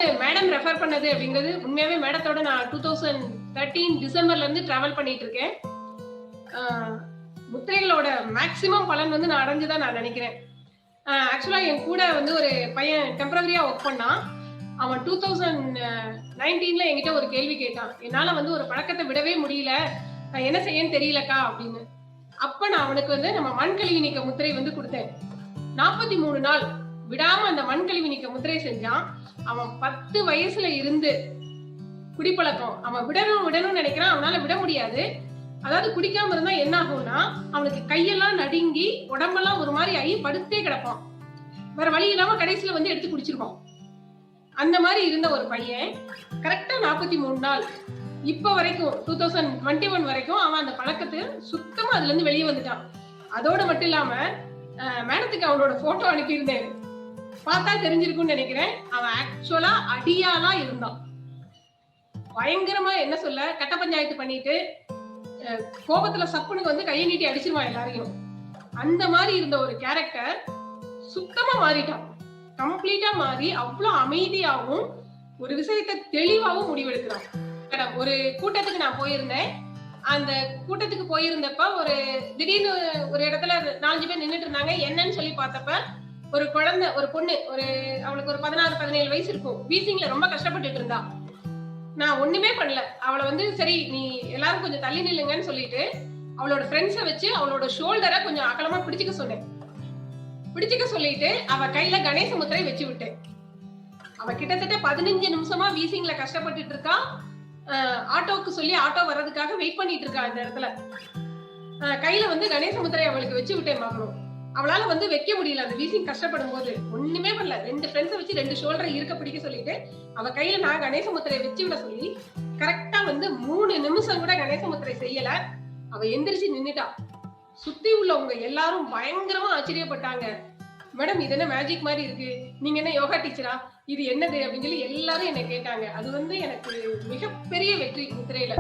Madam refer பண்ணது அப்படிங்கிறது உண்மையாவே மேடத்தோட நான் 2013 டிசம்பர்ல இருந்து டிராவல் பண்ணிட்டு இருக்கேன். முத்திரைகளோட மேக்சிமம் பலன் வந்து நான் அடைஞ்சுதான் நான் நினைக்கிறேன். ஆக்சுவலா என் கூட வந்து ஒரு பையன் டெம்பரரியா ஒர்க் பண்ணான். அவன் 2019ல என்கிட்ட ஒரு கேள்வி கேட்டான். என்னால வந்து ஒரு பழக்கத்தை விடவே முடியல, நான் என்ன செய்யன்னு தெரியலக்கா அப்படின்னு. அப்ப நான் அவனுக்கு வந்து நம்ம மண் கழுவி நீக்க முத்திரை வந்து கொடுத்தேன். 43 நாள் விடாம அந்த மண் கழுவி நீக்க முத்திரை செஞ்சான். அவன் 10 வயசுல இருந்து குடிப்பழக்கம் அவன் விடணும்னு நினைக்கிறான். அவனால விட முடியாது. அதாவது குடிக்காம இருந்தா என்ன ஆகும்னா, அவனுக்கு கையெல்லாம் நடுங்கி உடம்பெல்லாம் ஒரு மாதிரி ஆகி படுத்தே கிடப்பான். வேற வழி இல்லாம கடைசியில வந்து எடுத்து குடிச்சிருப்பான். அந்த மாதிரி இருந்த ஒரு பையன் கரெக்டா 43 நாள் இப்ப வரைக்கும் 2021 வரைக்கும் அவன் அந்த பழக்கத்தை சுத்தமா அதுல இருந்து வெளியே வந்துட்டான். அதோட மட்டும் இல்லாம மேடத்துக்கு அவனோட போட்டோ அனுப்பியிருந்தேன். பார்த்தா தெரிஞ்சிருக்கும்னு நினைக்கிறேன். அவன் ஆக்சுவலா அடியாளா இருந்தான். பயங்கரமா என்ன சொல்ல கட்ட பஞ்சாயத்து பண்ணிட்டு கோபத்துல சப்புனுக்கு வந்து கையை நீட்டி அடிச்சிருவான் எல்லாரையும். அந்த மாதிரி இருந்த ஒரு கேரக்டர் சுத்தமா மாறிட்டான். கம்ப்ளீட்டா மாறி அவ்வளவு அமைதியாவும் ஒரு விஷயத்தை தெளிவாவும் முடிவெடுக்கிறான். ஒரு கூட்டத்துக்கு நான் போயிருந்தேன். அந்த கூட்டத்துக்கு போயிருந்தப்ப ஒரு திடீர்னு ஒரு இடத்துல 4 பேர் நின்றுட்டு இருந்தாங்க. என்னன்னு சொல்லி பார்த்தப்ப ஒரு குழந்தை, ஒரு பொண்ணு, அவளுக்கு ஒரு 16-17 வயசு இருக்கும். வீசிங்ல ரொம்ப கஷ்டப்பட்டுட்டு இருந்தா. நான் ஒண்ணுமே பண்ணல. அவளை வந்து சரி நீ எல்லாரும் கொஞ்சம் தள்ளி நில்லுங்கன்னு சொல்லிட்டு அவளோட ஃப்ரெண்ட்ஸை வச்சு அவளோட ஷோல்டரை கொஞ்சம் அகலமா பிடிச்சுக்க சொன்னேன். பிடிச்சுக்க சொல்லிட்டு அவ கையில கணேச முத்திரை வச்சு விட்டேன். அவ கிட்டத்தட்ட 15 நிமிஷமா வீசிங்ல கஷ்டப்பட்டுட்டு இருக்கா. ஆட்டோக்கு சொல்லி ஆட்டோ வர்றதுக்காக வெயிட் பண்ணிட்டு இருக்கா. இந்த இடத்துல கையில வந்து கணேச முத்திரை அவளுக்கு வச்சு விட்டேன். பார்க்கணும், அவளால வந்து வைக்க முடியல. அந்த வீசிங் கஷ்டப்படும் போது ஒண்ணுமே பண்ணல. 2 ஃப்ரெண்ட்ஸை வச்சு 2 ஷோல்டரை இருக்க பிடிக்க சொல்லிட்டு அவ கையில நான் கணேச முத்திரையை வச்சு விட சொல்லி கரெக்டா வந்து 3 நிமிஷம் கூட கணேச முத்திரை செய்யல. அவ எந்திரிச்சு நின்னுட்டா. சுத்தி உள்ளவங்க எல்லாரும் பயங்கரமா ஆச்சரியப்பட்டாங்க. மேடம் இது என்ன மேஜிக் மாதிரி இருக்கு, நீங்க என்ன யோகா டீச்சரா, இது என்னது அப்படின்னு சொல்லி எல்லாரும் என்ன கேட்டாங்க. அது வந்து எனக்கு மிகப்பெரிய வெற்றி முத்திரையில.